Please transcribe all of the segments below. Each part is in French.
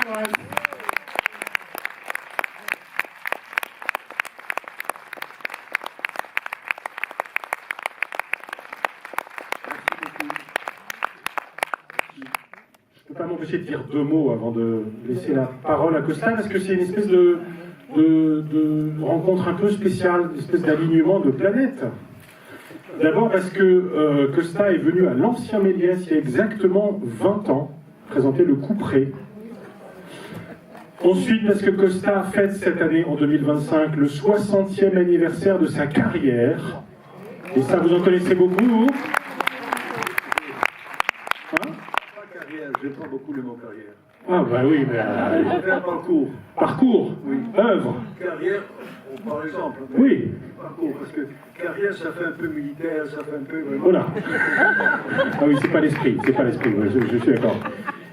Gavras. Je ne peux pas m'empêcher de dire deux mots avant de laisser la parole à Costa, parce que c'est une espèce de rencontre un peu spéciale, une espèce d'alignement de planètes. D'abord parce que Costa est venu à l'Ancien Méliès il y a exactement 20 ans, présenter Le Couperet. Ensuite parce que Costa fête cette année, en 2025, le 60e anniversaire de sa carrière. Et ça, vous en connaissez beaucoup, vous ? J'aime pas beaucoup le mot carrière. Ah bah oui, mais... un parcours. Parcours, oui. Œuvre. Carrière, par exemple. Oui. Parcours, parce que carrière, ça fait un peu militaire, ça fait un peu... Voilà. Ah oui, c'est pas l'esprit, oui, je suis d'accord.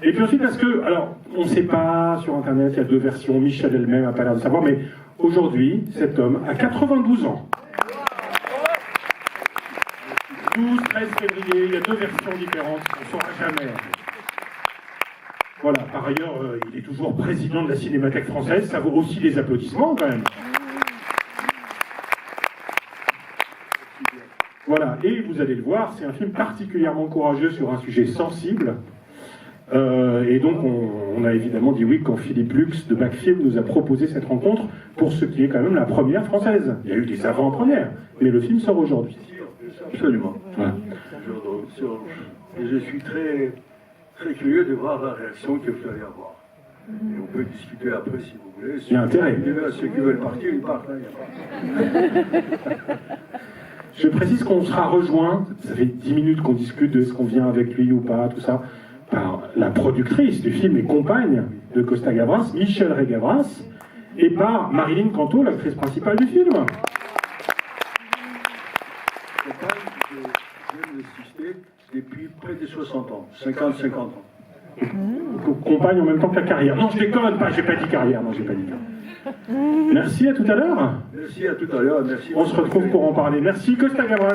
Et puis ensuite parce que, alors, on ne sait pas, sur Internet, il y a deux versions, Michel elle-même n'a pas l'air de savoir, mais aujourd'hui, cet homme a 92 ans. 12-13 février, il y a deux versions différentes, on ne saura jamais. Voilà, par ailleurs, il est toujours président de la Cinémathèque française, ça vaut aussi des applaudissements quand même. Voilà, et vous allez le voir, c'est un film particulièrement courageux sur un sujet sensible. Et donc on a évidemment dit oui quand Philippe Lux de Backfilm nous a proposé cette rencontre pour ce qui est quand même la première française. Il y a eu des avant-premières, mais le film sort aujourd'hui. Absolument. Voilà. Et je suis très, très curieux de voir la réaction que vous allez avoir. Et on peut discuter après si vous voulez. Il y a intérêt. Ceux qui veulent partir, ils partent. Je précise qu'on sera rejoint, ça fait 10 minutes qu'on discute de ce qu'on vient avec lui ou pas, tout ça, par la productrice du film et compagne de Costa Gavras, Michel Gavras, et par Marilyn Canto, l'actrice principale du film. Je viens d'assister depuis près de 60 ans, 50 ans. Compagne en même temps que la carrière. Non, je déconne pas, j'ai pas dit carrière, non, j'ai pas dit carrière. Merci, à tout à l'heure. Merci, à tout à l'heure. Merci. On se retrouve pour en parler. Merci, Costa Gavras.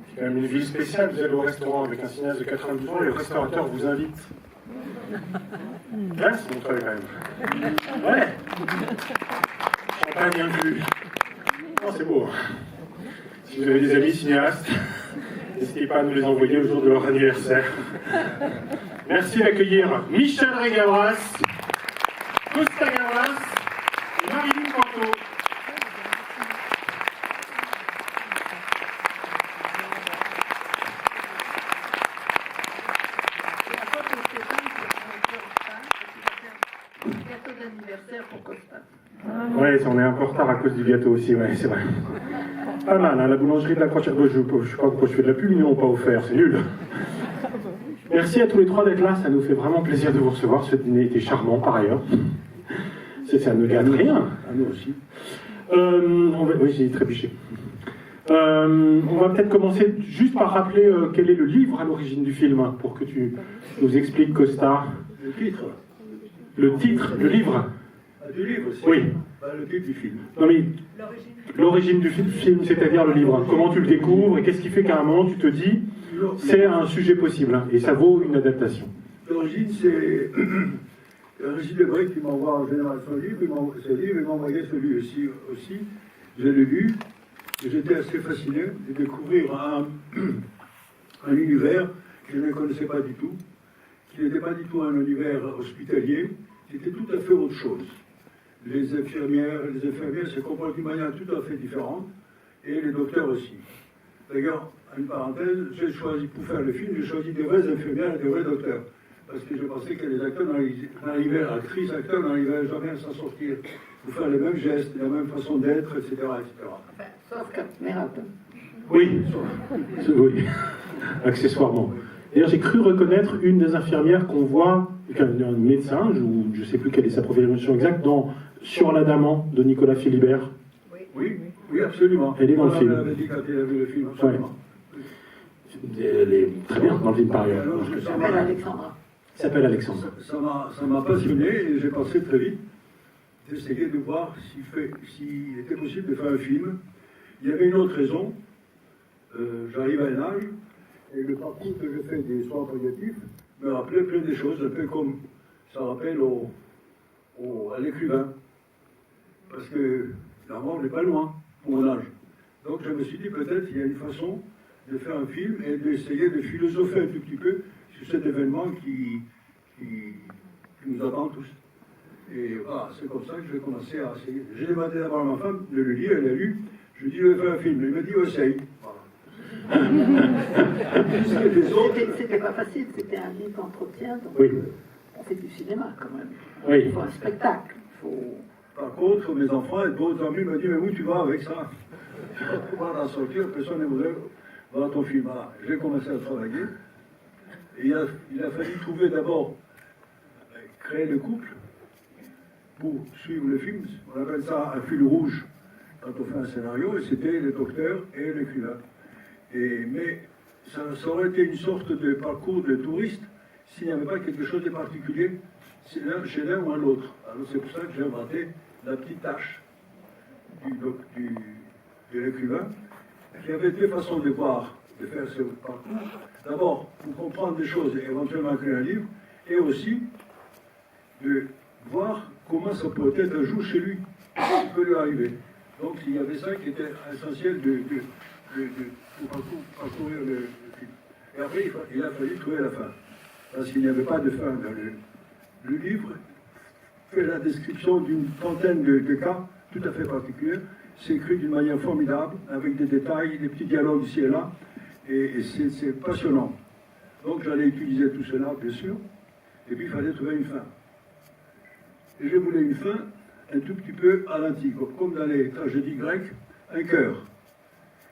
C'est quand même une ville spéciale, vous allez au restaurant avec un cinéaste de 92 ans et le restaurateur vous invite. Là, c'est mon truc quand même. Ouais. Champagne inclus. Non, c'est beau. Si vous avez des amis cinéastes, n'hésitez pas à nous les envoyer au jour de leur anniversaire. Merci d'accueillir Michel Gavras, Costa Gavras et Marilyn Canto. Ouais, on est un peu en retard à cause du gâteau aussi, ouais, c'est vrai. Pas mal, hein, la boulangerie de la Croix-Cherche, je sais pas pourquoi je fais de la pub, ils n'ont pas offert, c'est nul. Merci à tous les trois d'être là, ça nous fait vraiment plaisir de vous recevoir, ce dîner était charmant par ailleurs. Ça ne gâte rien. À nous aussi. Oui, j'ai trébuché. On va peut-être commencer juste par rappeler quel est le livre à l'origine du film, hein, pour que tu nous expliques, Costa. Le titre. Le titre, le livre. Du livre aussi. Oui. Le titre du film. Non mais, l'origine du film, c'est-à-dire le livre. Comment tu le découvres et qu'est-ce qui fait qu'à un moment tu te dis c'est un sujet possible hein, et ça vaut une adaptation. L'origine, c'est Régis Lebray qui m'envoie en général son livre, il m'a envoyé celui aussi. Je l'ai lu et j'étais assez fasciné de découvrir un univers que je ne connaissais pas du tout, qui n'était pas du tout un univers hospitalier, c'était tout à fait autre chose. Les infirmières se comportent d'une manière tout à fait différente, et les docteurs aussi. D'ailleurs, une parenthèse, j'ai choisi pour faire le film, j'ai choisi des vraies infirmières et des vrais docteurs. Parce que je pensais que les acteurs actrices, acteurs n'arrivaient jamais à s'en sortir. Pour faire les mêmes gestes, la même façon d'être, etc. etc. Enfin, sauf Miracle. Oui, oui, accessoirement. D'ailleurs, j'ai cru reconnaître une des infirmières qu'on voit, un médecin, je ne sais plus quelle est sa profession exacte, Sur l'Adamant de Nicolas Philibert. Oui, absolument. Elle est dans le film. Elle avait dit quand elle a vu le film, absolument. Ouais. Elle est très bien dans le film par ailleurs. Je m'appelle Alexandra. Il s'appelle Alexandre. Ça m'a passionné et j'ai pensé très vite d'essayer de voir s'il était possible de faire un film. Il y avait une autre raison. J'arrive à un âge et le parcours que je fais des soins palliatifs me rappelait plein de choses, un peu comme ça rappelle à l'écrivain. Parce que la mort n'est pas loin pour mon âge. Donc je me suis dit peut-être qu'il y a une façon de faire un film et d'essayer de philosopher un tout petit peu sur cet événement qui nous attend tous. Et voilà, c'est comme ça que je vais commencer à essayer. J'ai demandé d'abord à ma femme de le lire, elle a lu. Je lui ai dit, je vais faire un film. Elle m'a dit, essaye. Voilà. C'était pas facile, c'était un livre d'entretien, donc Oui. on fait du cinéma quand même. Oui. Il faut un spectacle. Par contre, mes enfants et d'autres amis m'ont dit, mais où tu vas avec ça? Tu vas pouvoir la sortir, personne ne voudrait voir ton film. Voilà. J'ai commencé à travailler. Et il a fallu trouver d'abord, créer le couple pour suivre le film. On appelle ça un fil rouge quand on fait un scénario, et c'était le docteur et l'écrivain. Mais ça aurait été une sorte de parcours de touriste s'il n'y avait pas quelque chose de particulier chez l'un ou à l'autre. Alors c'est pour ça que j'ai inventé la petite tâche de l'écrivain, qui avait deux façons de voir, de faire ce parcours. D'abord, pour comprendre des choses et éventuellement écrire un livre, et aussi de voir comment ça peut être un jour chez lui, ce qui peut lui arriver. Donc il y avait ça qui était essentiel pour parcourir le film. Et après, il a fallu trouver la fin. Parce qu'il n'y avait pas de fin dans le livre. Fait la description d'une trentaine de cas tout à fait particuliers. C'est écrit d'une manière formidable, avec des détails, des petits dialogues ici et là. Et c'est passionnant. Donc j'allais utiliser tout cela, bien sûr. Et puis il fallait trouver une fin. Et je voulais une fin un tout petit peu à l'antique, comme dans les tragédies grecques, un chœur.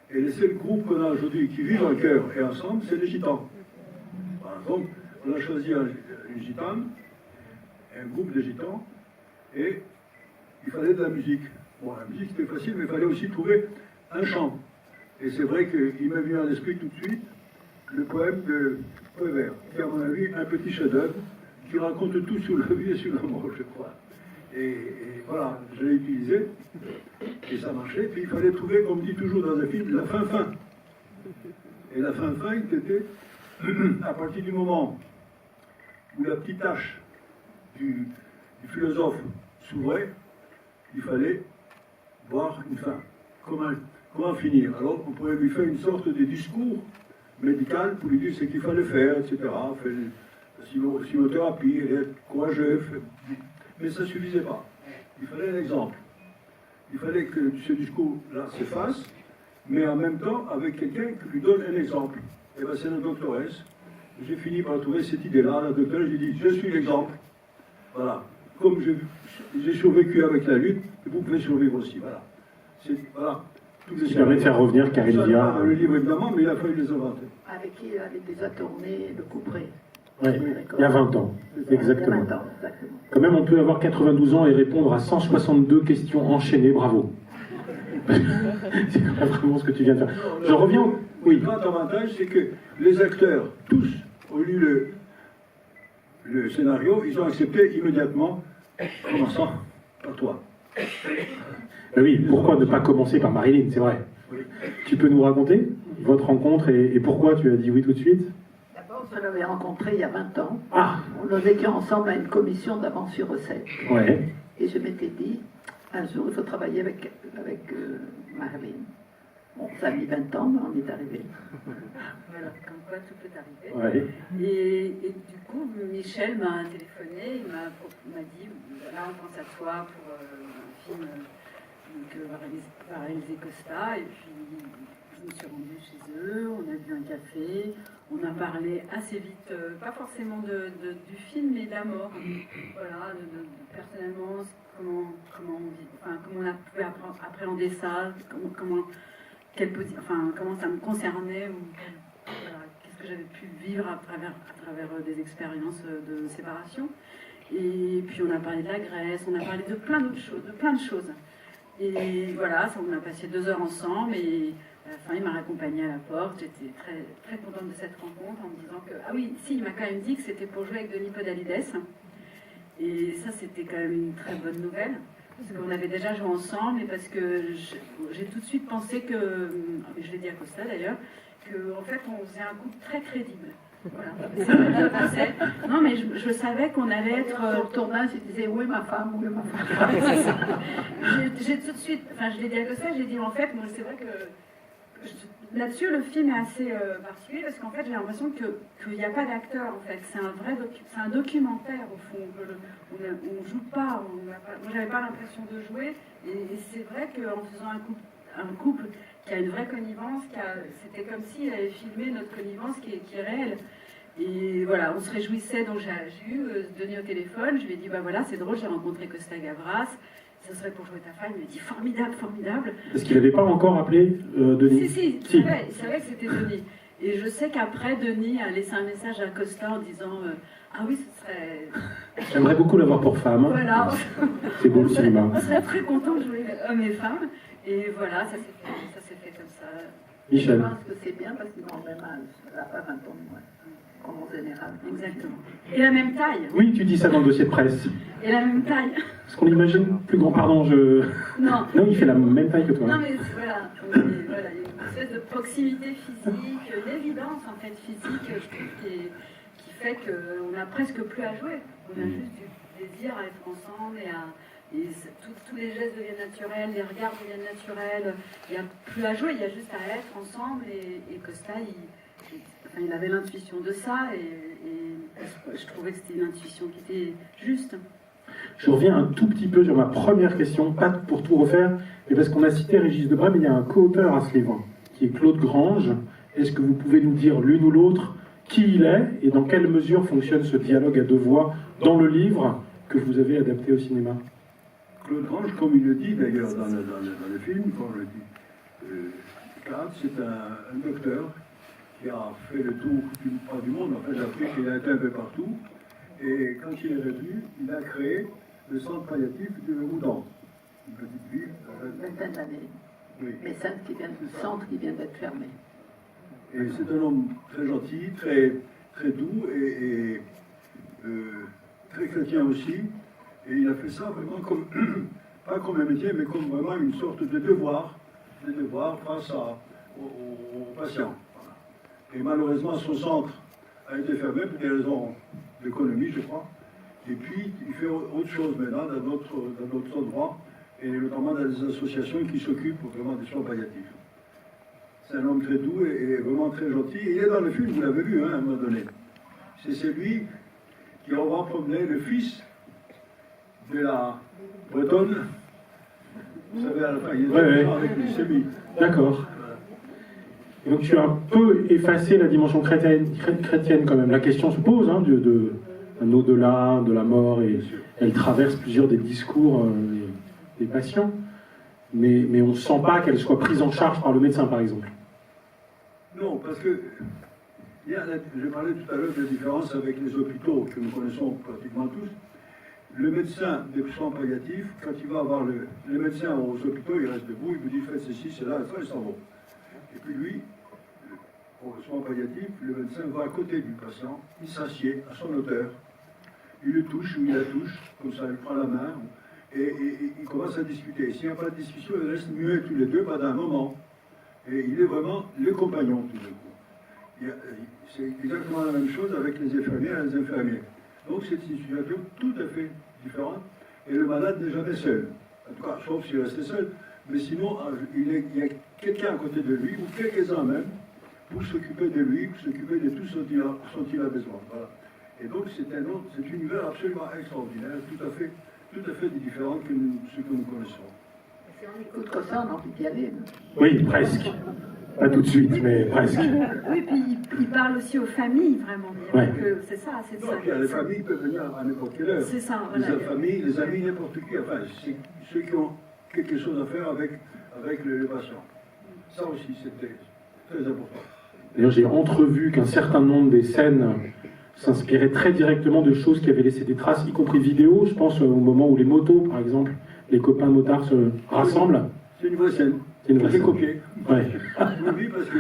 Et les seuls groupes qu'on a aujourd'hui qui vivent en chœur et ensemble, c'est les gitans. Voilà, donc, on a choisi une gitane, un groupe de gitans, et il fallait de la musique. Bon, la musique c'était facile, mais il fallait aussi trouver un chant. Et c'est vrai qu'il m'est venu à l'esprit tout de suite le poème de Prévert, qui est à mon avis un petit chef-d'œuvre, qui raconte tout sur la vie et sur la mort, je crois. Et voilà, je l'ai utilisé, et ça marchait. Puis il fallait trouver, comme dit toujours dans un film, la fin-fin. Et la fin-fin, c'était à partir du moment où la petite tâche du philosophe s'ouvrait, il fallait voir une fin. Comment finir? Alors on pourrait lui faire une sorte de discours médical pour lui dire ce qu'il fallait faire, etc. Faire la chimiothérapie, être courageux. Mais ça ne suffisait pas. Il fallait un exemple. Il fallait que ce discours-là se fasse, mais en même temps avec quelqu'un qui lui donne un exemple. Et bien c'est la doctoresse. J'ai fini par trouver cette idée-là. La doctoresse, j'ai dit, je suis l'exemple. Voilà. Comme j'ai survécu avec la lutte, vous pouvez survivre aussi. Voilà. Voilà. Ce qui permet de faire revenir Karine Viard. Le livre, évidemment, mais il a fallu les inventer. Avec qui avait déjà tourné Le Couperet. Oui, il y a 20 ans, exactement. Il y a 20 ans, exactement. Quand même, on peut avoir 92 ans et répondre à 162 questions enchaînées, bravo. C'est quand même vraiment ce que tu viens de faire. Je reviens. Oui. Le grand avantage, c'est que les acteurs, tous, ont lu le scénario, ils ont accepté immédiatement, commençant par toi. Oui, pourquoi ne pas commencer par Marilyn, c'est vrai. Oui. Tu peux nous raconter votre rencontre et pourquoi tu as dit oui tout de suite? D'abord, je l'avais rencontré il y a 20 ans. Ah. Nous étions ensemble à une commission d'avance sur recette. Ouais. Et je m'étais dit, un jour, il faut travailler avec Marilyn. Bon, ça a mis 20 ans, mais on est arrivé. Voilà, comme quoi tout peut arriver. Ouais. Et du coup, Michel m'a téléphoné, il m'a dit, là on pense à toi pour un film que va réaliser Costa, et puis je me suis rendue chez eux, on a bu un café, on a parlé assez vite, pas forcément du film, mais de la mort. Voilà, personnellement, comment on a pu appréhender ça, comment ça me concernait, voilà, qu'est-ce que j'avais pu vivre à travers des expériences de séparation. Et puis on a parlé de la Grèce, on a parlé de plein d'autres choses, de plein de choses. Et voilà, on a passé 2 heures ensemble et À la fin, il m'a raccompagnée à la porte. J'étais très, très contente de cette rencontre en me disant que, ah oui, si, il m'a quand même dit que c'était pour jouer avec Denis Podalides. Et ça, c'était quand même une très bonne nouvelle. Parce qu'on avait déjà joué ensemble et parce que j'ai tout de suite pensé que, je l'ai dit à Costa d'ailleurs, qu'en fait, on faisait un couple très crédible. Voilà. Je pensais. Non, mais je savais qu'on allait être. Sur le tournage, il disait où est ma femme, où est ma femme. J'ai tout de suite, enfin je l'ai dit à Costa, j'ai dit en fait, moi c'est vrai que là-dessus le film est assez particulier parce qu'en fait j'ai l'impression qu'il n'y a pas d'acteur en fait, c'est un vrai c'est un documentaire au fond. On joue pas, moi j'avais pas l'impression de jouer et c'est vrai qu'en faisant un couple qui a une vraie connivence, c'était comme s'il avait filmé notre connivence qui est réelle. Et voilà, on se réjouissait, donc j'ai eu Denis au téléphone, je lui ai dit, bah voilà, c'est drôle, j'ai rencontré Costa Gavras, ça serait pour jouer ta femme, il m'a dit, formidable, formidable. Est-ce qu'il n'avait pas encore appelé Denis? Si, il savait que c'était Denis. Et je sais qu'après, Denis a laissé un message à Costa en disant, ah oui, ce serait... J'aimerais beaucoup l'avoir pour femme. Voilà. C'est beau le cinéma. On serait très content de jouer hommes et femmes. Et voilà, ça s'est fait comme ça. Michel. Je pense que c'est bien parce qu'ils ont le même âge, elle n'a pas 20 ans de moins, en général. Exactement. Et la même taille. Oui, tu dis ça dans le dossier de presse. Et la même taille. Est-ce qu'on imagine plus grand? Pardon, Non. Non, il fait la même taille que toi. Non, mais voilà, il y a une espèce de proximité physique, une évidence en fait physique, je trouve, qui fait qu'on n'a presque plus à jouer. On a juste du désir à être ensemble et tous les gestes deviennent naturels, les regards deviennent naturels. Il n'y a plus à jouer, il y a juste à être ensemble. Et Costa, il avait l'intuition de ça et je trouvais que c'était une intuition qui était juste. Je reviens un tout petit peu sur ma première question, pas pour tout refaire, mais parce qu'on a cité Régis Debray, mais il y a un co-auteur à ce livre, qui est Claude Grange. Est-ce que vous pouvez nous dire l'une ou l'autre qui il est et dans quelle mesure fonctionne ce dialogue à deux voix dans le livre que vous avez adapté au cinéma? Claude Grange, comme il le dit d'ailleurs dans le film, comme le dit Claude, c'est un docteur qui a fait le tour du monde, en fait l'Afrique, il a été un peu partout. Et quand il est revenu, il a créé le centre palliatif de Oudan, une petite ville. Une vingtaine d'années. Oui. Mais le centre qui vient d'être fermé. Et c'est un homme très gentil, très, très doux et très chrétien aussi. Et il a fait ça vraiment comme, pas comme un métier, mais comme vraiment une sorte de devoir face aux patients. Voilà. Et malheureusement, son centre a été fermé pour des raisons d'économie, je crois. Et puis, il fait autre chose maintenant dans d'autres endroits, et notamment dans des associations qui s'occupent vraiment des soins palliatifs. C'est un homme très doux et vraiment très gentil. Il est dans le film, vous l'avez vu hein, à un moment donné. C'est celui qui aura promené le fils de la Bretonne. Vous savez, à la fin, il est avec les semis. D'accord. Et donc tu as un peu effacé la dimension chrétienne quand même. La question se pose hein, d'un au-delà, de la mort, et elle traverse plusieurs des discours des patients. Mais on ne sent pas qu'elle soit prise en charge par le médecin, par exemple. Non, parce que je parlais tout à l'heure de la différence avec les hôpitaux que nous connaissons pratiquement tous. Le médecin des soins palliatifs, quand il va avoir les médecins aux hôpitaux, il reste debout, il vous dit faites ceci, cela, et ça, ils s'en vont. Et puis lui, pour le soin palliatif, le médecin va à côté du patient, il s'assied à son hauteur, il le touche ou il la touche, comme ça, il prend la main, et il commence à discuter. S'il n'y a pas de discussion, ils restent muets tous les deux pendant un moment. Et il est vraiment le compagnon tout d'un coup. C'est exactement la même chose avec les infirmières et les infirmiers. Donc c'est une situation tout à fait différente. Et le malade n'est jamais seul. En tout cas, sauf s'il reste seul. Mais sinon, il y a quelqu'un à côté de lui, ou quelques-uns même, pour s'occuper de lui, pour s'occuper de tout ce dont il a besoin. Voilà. Et donc c'est un univers absolument extraordinaire, tout à fait différent que ce que nous connaissons. Si on écoute comme ça, on a envie d'y aller. Oui, presque. Pas tout de suite, mais presque. Oui, puis il parle aussi aux familles, vraiment. Ouais. C'est ça, c'est ça. Les familles peuvent venir à n'importe quelle heure. C'est ça, voilà. Les familles, les amis, n'importe qui. Enfin, c'est ceux qui ont quelque chose à faire avec le patient. Ça aussi, c'était très important. D'ailleurs, j'ai entrevu qu'un certain nombre des scènes s'inspiraient très directement de choses qui avaient laissé des traces, y compris vidéo. Je pense au moment où les motos, par exemple, les copains motards se rassemblent. C'est une vraie scène. C'est une vraie J'ai scène. copié. Ouais. Oui, parce que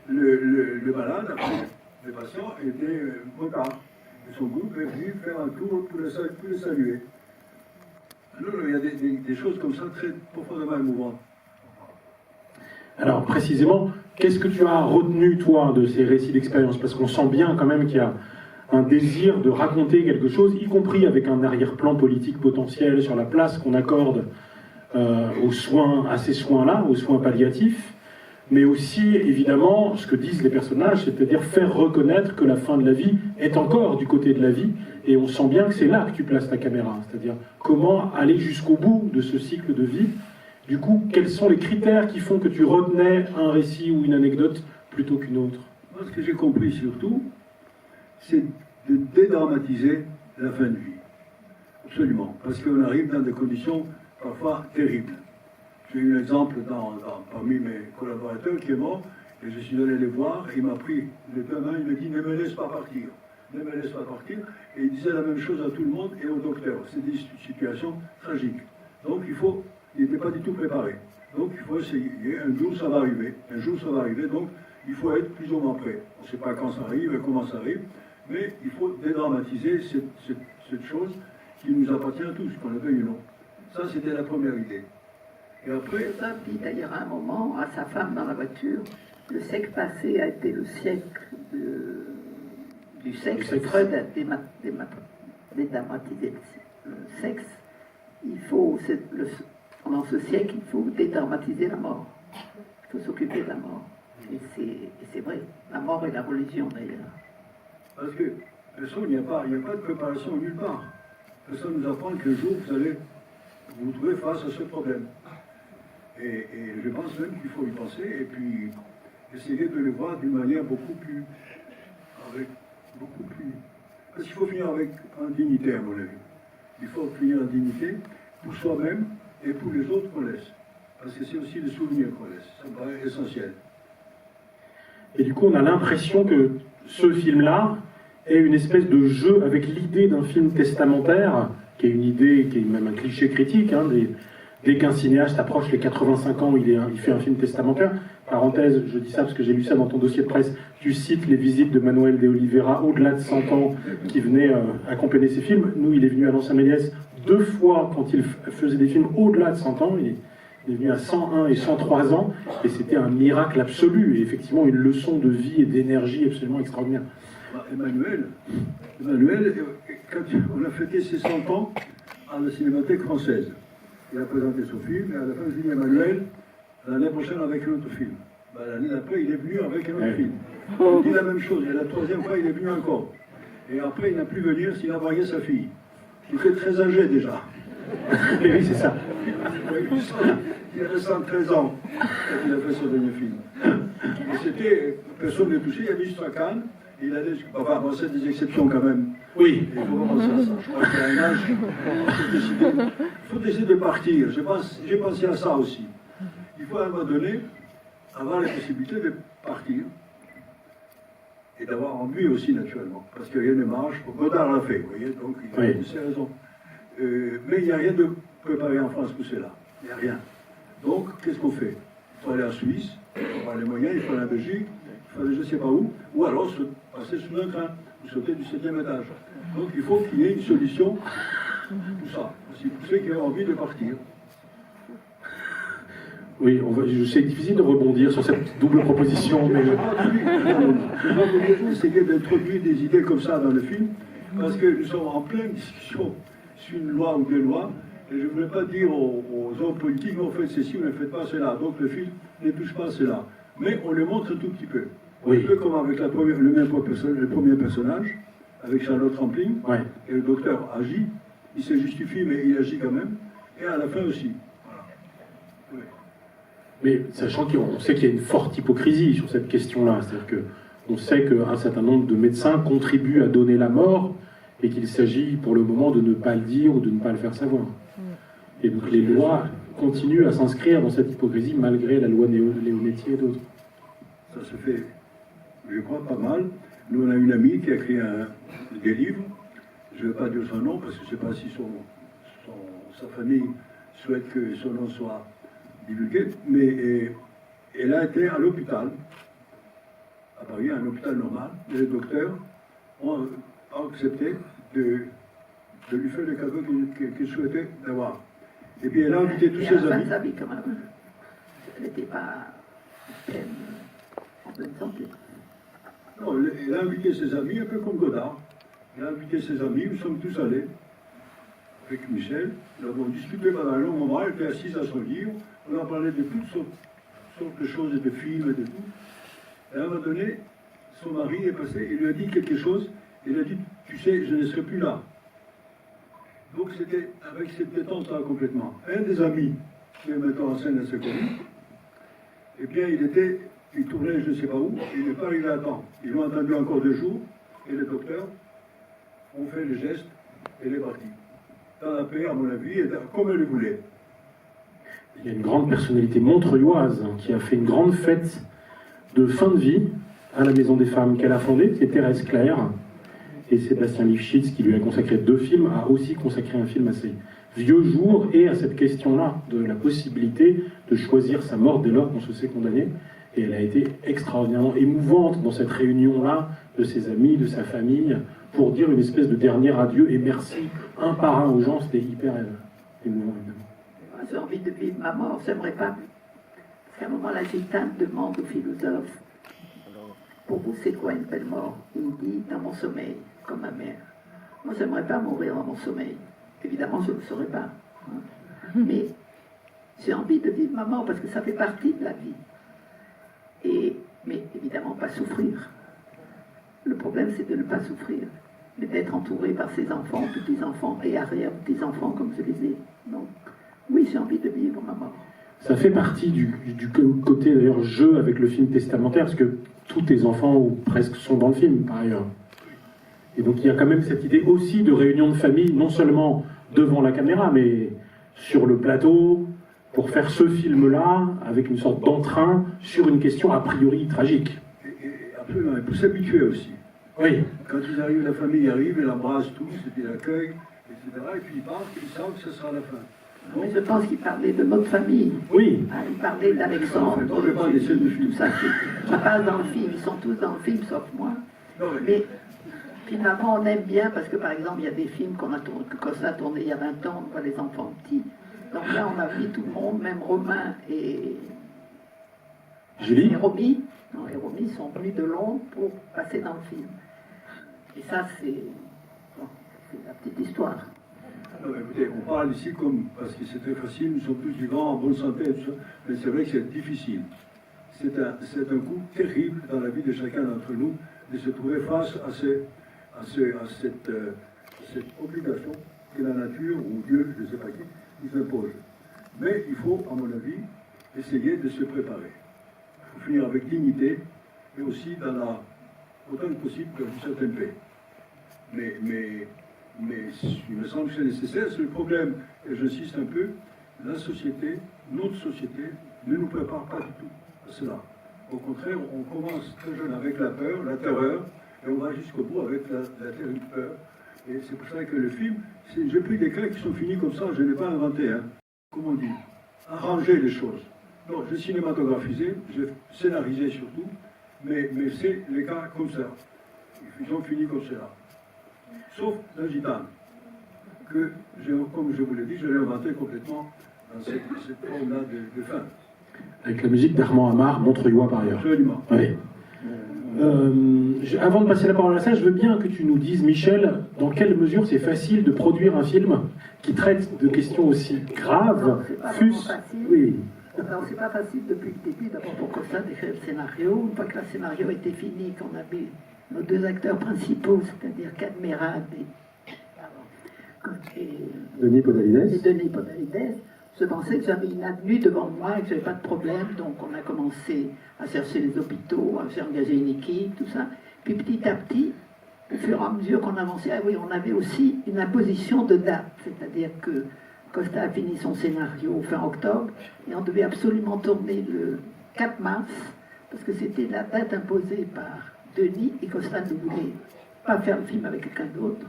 le malade, après, le patient était motard. Et son groupe est venu faire un tour pour le saluer. Alors, il y a des choses comme ça très profondément émouvantes. Alors précisément, qu'est-ce que tu as retenu toi de ces récits d'expérience? Parce qu'on sent bien quand même qu'il y a un désir de raconter quelque chose, y compris avec un arrière-plan politique potentiel sur la place qu'on accorde aux soins, à ces soins-là, aux soins palliatifs, mais aussi évidemment ce que disent les personnages, c'est-à-dire faire reconnaître que la fin de la vie est encore du côté de la vie, et on sent bien que c'est là que tu places ta caméra, c'est-à-dire comment aller jusqu'au bout de ce cycle de vie. Du coup, quels sont les critères qui font que tu retenais un récit ou une anecdote plutôt qu'une autre? Moi, ce que j'ai compris surtout, c'est de dédramatiser la fin de vie. Absolument. Parce qu'on arrive dans des conditions parfois terribles. J'ai eu un exemple parmi mes collaborateurs qui est mort, et je suis allé les voir, et il m'a pris les deux mains, il m'a dit « Ne me laisse pas partir, ne me laisse pas partir ». Et il disait la même chose à tout le monde et au docteur. C'est des situations tragiques. Donc il n'était pas du tout préparé. Donc il faut essayer, un jour ça va arriver, donc il faut être plus ou moins prêt. On ne sait pas quand ça arrive et comment ça arrive, mais il faut dédramatiser cette chose qui nous appartient à tous, qu'on le veuille ou non. Ça, c'était la première idée. Et après... Ça dit d'ailleurs à un moment à sa femme dans la voiture, le siècle passé a été le siècle du sexe. Freud a dédramatisé le sexe. Il faut, pendant ce siècle, il faut dédramatiser la mort. Il faut s'occuper de la mort. Et c'est vrai, la mort et la religion d'ailleurs. Parce que, il n'y a pas de préparation nulle part. Personne nous apprend qu'un jour vous allez vous trouver face à ce problème. Et je pense même qu'il faut y penser et puis essayer de le voir d'une manière beaucoup plus. Parce qu'il faut finir en dignité, à mon avis. Il faut finir en dignité pour soi-même et pour les autres qu'on laisse. Parce que c'est aussi les souvenirs qu'on laisse. Ça me paraît essentiel. Et du coup, on a l'impression que ce film-là est une espèce de jeu avec l'idée d'un film testamentaire, qui est une idée, qui est même un cliché critique. Hein, dès qu'un cinéaste approche les 85 ans, il fait un film testamentaire. Parenthèse, je dis ça parce que j'ai lu ça dans ton dossier de presse. Tu cites les visites de Manuel de Oliveira au-delà de 100 ans qui venaient accompagner ses films. Nous, il est venu à Lança Méliès 2 fois quand il faisait des films au-delà de 100 ans. Il est venu à 101 et 103 ans, et c'était un miracle absolu, et effectivement une leçon de vie et d'énergie absolument extraordinaire. Emmanuel, quand on a fêté ses 100 ans à la Cinémathèque française, il a présenté son film, et à la fin, je dis Emmanuel, l'année prochaine avec un autre film. L'année d'après, il est venu avec un autre film. Il dit la même chose, et la 3e fois, il est venu encore. Et après, il n'a plus venir s'il a marié sa fille, qui était très âgée déjà. Et oui, c'est ça. Il avait 113 ans quand il a fait son dernier film. Et c'était, personne ne touché, il y avait juste à Cannes. Il allait, enfin, bon, c'est des exceptions quand même. Oui. Il faut penser à ça. Je crois qu'il y a un âge, il faut décider de partir. J'ai pensé à ça aussi. Il faut à un moment donné avoir la possibilité de partir et d'avoir envie aussi naturellement. Parce qu'il y a une marge, Godard l'a fait, vous voyez, donc il a ses raisons. Mais il n'y a rien de préparé en France pour cela. Il n'y a rien. Donc, qu'est-ce qu'on fait? Il faut aller en Suisse, il faut avoir les moyens, il faut aller en Belgique, il faut aller je ne sais pas où, ou alors passer sous un train, ou sauter du 7e étage. Donc, il faut qu'il y ait une solution pour ça. Aussi pour ceux qui ont envie de partir. Oui, c'est difficile de rebondir sur cette double proposition, mais... Je ne vais pas vous essayer d'introduire des idées comme ça dans le film, parce que nous sommes en pleine discussion sur une loi ou deux lois, et je ne voudrais pas dire aux hommes politiques, on fait ceci, on ne fait pas cela, donc le film ne touche pas à cela. Mais on le montre un tout petit peu. Oui. Un peu comme avec le premier personnage, avec Charlotte Rampling, et le docteur agit, il se justifie, mais il agit quand même, et à la fin aussi. Mais sachant qu'on sait qu'il y a une forte hypocrisie sur cette question-là, c'est-à-dire qu'on sait qu'un certain nombre de médecins contribuent à donner la mort et qu'il s'agit pour le moment de ne pas le dire ou de ne pas le faire savoir. Et donc les lois continuent à s'inscrire dans cette hypocrisie malgré la loi Léonetti et d'autres. Ça se fait, je crois, pas mal. Nous, on a une amie qui a écrit des livres. Je ne vais pas dire son nom parce que je ne sais pas si sa famille souhaite que son nom soit divulgué, mais elle a été à l'hôpital, à Paris, un hôpital normal, et les docteurs ont accepté de lui faire le cadeau qu'il souhaitait d'avoir. Et puis elle a invité tous ses à la fin amis. de sa vie, quand même. Elle n'était pas en pleine santé. Non, elle a invité ses amis, un peu comme Godard. Elle a invité ses amis, nous sommes tous allés avec Michel. Nous avons discuté pendant un long moment, elle était assise à son livre. On a parlé de toutes sortes de choses, et de films, et de tout. Et à un moment donné, son mari est passé, il lui a dit quelque chose, il a dit, tu sais, je ne serai plus là. Donc c'était avec cette détente-là complètement. Un des amis, qui est metteur en scène assez connu, eh bien il tournait je ne sais pas où, et il n'est pas arrivé à temps. Ils l'ont attendu encore 2 jours, et les docteurs ont fait le geste, et elle est partie. Dans la paix, à mon avis, comme elle le voulait. Il y a une grande personnalité montreuilloise qui a fait une grande fête de fin de vie à la Maison des Femmes qu'elle a fondée, c'est Thérèse Claire. Et Sébastien Lifshitz, qui lui a consacré 2 films, a aussi consacré un film à ses vieux jours et à cette question-là de la possibilité de choisir sa mort dès lors qu'on se sait condamné. Et elle a été extraordinairement émouvante dans cette réunion-là de ses amis, de sa famille, pour dire une espèce de dernier adieu et merci un par un aux gens. C'était hyper émouvant, évidemment. J'ai envie de vivre ma mort, j'aimerais pas. Parce qu'à un moment, la gitane demande au philosophe, pour vous, c'est quoi une belle mort? Il dit, dans mon sommeil, comme ma mère. Moi, j'aimerais pas mourir dans mon sommeil. Évidemment, je ne le saurais pas. Hein. Mais j'ai envie de vivre ma mort parce que ça fait partie de la vie. Mais évidemment, pas souffrir. Le problème, c'est de ne pas souffrir, mais d'être entouré par ses enfants, petits-enfants et arrière-petits-enfants, comme je les ai. Donc, oui, j'ai envie de vivre ma mort. Ça fait partie du côté, d'ailleurs, jeu avec le film testamentaire, parce que tous tes enfants, ou presque, sont dans le film, par ailleurs. Et donc, il y a quand même cette idée aussi de réunion de famille, non seulement devant la caméra, mais sur le plateau, pour faire ce film-là, avec une sorte d'entrain sur une question a priori tragique. Et absolument, il faut s'habituer aussi. Oui. Quand ils arrivent, la famille arrive, elle embrasse tous, et puis l'accueil, etc. Et puis ils partent, ils savent que ce sera la fin. Mais je pense qu'il parlait de notre famille. Oui. Ah, il parlait d'Alexandre. Je parle des scènes de film. Tout ça qui passe dans le film. Ils sont tous dans le film, sauf moi. Non, Mais finalement, on aime bien parce que, par exemple, il y a des films que Costa a tourné il y a 20 ans, on voit les enfants petits. Donc là, on a vu tout le monde, même Romain et Julie. Romy. Non, les Romy sont venus de Londres pour passer dans le film. Et ça, c'est la petite histoire. non, écoutez, on parle ici comme, parce que c'est très facile, nous sommes tous vivants, en bonne santé, et tout ça, mais c'est vrai que c'est difficile. C'est un coup terrible dans la vie de chacun d'entre nous de se trouver face à cette obligation que la nature ou Dieu, je ne sais pas qui, nous impose. Mais il faut, à mon avis, essayer de se préparer. Il faut finir avec dignité et aussi dans autant que possible dans une certaine paix. Mais il me semble que c'est nécessaire. C'est le problème, et j'insiste un peu, la société, notre société, ne nous prépare pas du tout à cela. Au contraire, on commence très jeune avec la peur, la terreur, et on va jusqu'au bout avec la terrible peur. Et c'est pour ça que le film, j'ai pris des cas qui sont finis comme ça, je n'ai pas inventé, hein. Comment on dit, arranger les choses. Non, j'ai cinématographisé, j'ai scénarisé surtout, mais c'est les cas comme ça. Ils ont fini comme cela. Sauf la gitane, que, comme je vous l'ai dit, je l'ai inventé complètement dans cette forme-là de fin. Avec la musique d'Armand Amar, montreuillois par ailleurs. Absolument. Oui. Avant de passer la parole à ça, je veux bien que tu nous dises, Michel, dans quelle mesure c'est facile de produire un film qui traite de questions aussi graves, C'est pas facile. Oui. Alors, c'est pas facile depuis le début, d'abord pour Costa d'écrire le scénario. Une fois que le scénario était fini, qu'on avait nos 2 acteurs principaux, c'est-à-dire Cadmerade et Denis Podalides. Denis Podalides, je pensais que j'avais une avenue devant moi et que j'avais pas de problème. Donc, on a commencé à chercher les hôpitaux, à engager une équipe, tout ça. Puis petit à petit, au fur et à mesure qu'on avançait, ah oui, on avait aussi une imposition de date, c'est-à-dire que Costa a fini son scénario fin octobre et on devait absolument tourner le 4 mars parce que c'était la date imposée par Denis et Costa ne voulait pas faire le film avec quelqu'un d'autre.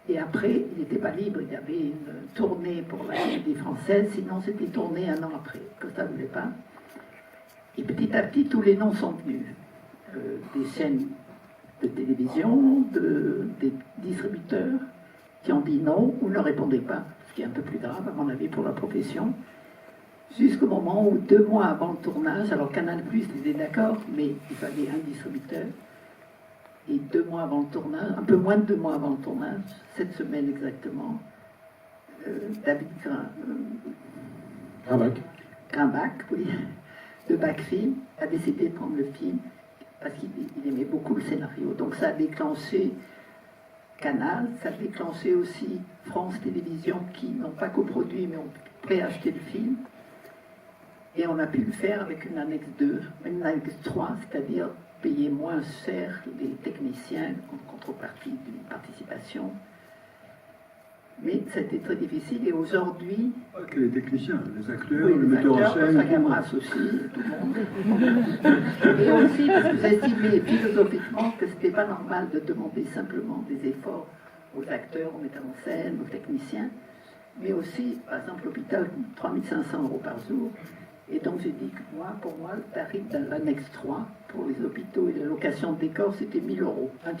Et après, il n'était pas libre, il y avait une tournée pour la Comédie Française, sinon c'était tourné un an après, Costa ne voulait pas. Et petit à petit, tous les noms sont venus. Des chaînes de télévision, des distributeurs qui ont dit non ou ne répondaient pas, ce qui est un peu plus grave, à mon avis, pour la profession. Jusqu'au moment où, 2 mois avant le tournage, alors Canal+ était d'accord, mais il fallait un distributeur. Et 2 mois avant le tournage, un peu moins de 2 mois avant le tournage, 7 semaines exactement, David Grimbach, oui, de Bacfilm, a décidé de prendre le film parce qu'il aimait beaucoup le scénario. Donc ça a déclenché Canal, ça a déclenché aussi France Télévisions qui n'ont pas coproduit mais ont préacheté le film. Et on a pu le faire avec une annexe 2, une annexe 3, c'est-à-dire payer moins cher les techniciens en contrepartie d'une participation. Mais ça a été très difficile et aujourd'hui... Pas que les techniciens, les acteurs, oui, le metteur en scène... aussi, tout le monde. Et aussi parce que j'estimais philosophiquement que ce n'était pas normal de demander simplement des efforts aux acteurs, aux metteurs en scène, aux techniciens, mais aussi, par exemple, l'hôpital coûte 3 500 € par jour. Et donc j'ai dit que pour moi, le tarif de l'annexe 3 pour les hôpitaux et la location de décors, c'était 1 000 €, un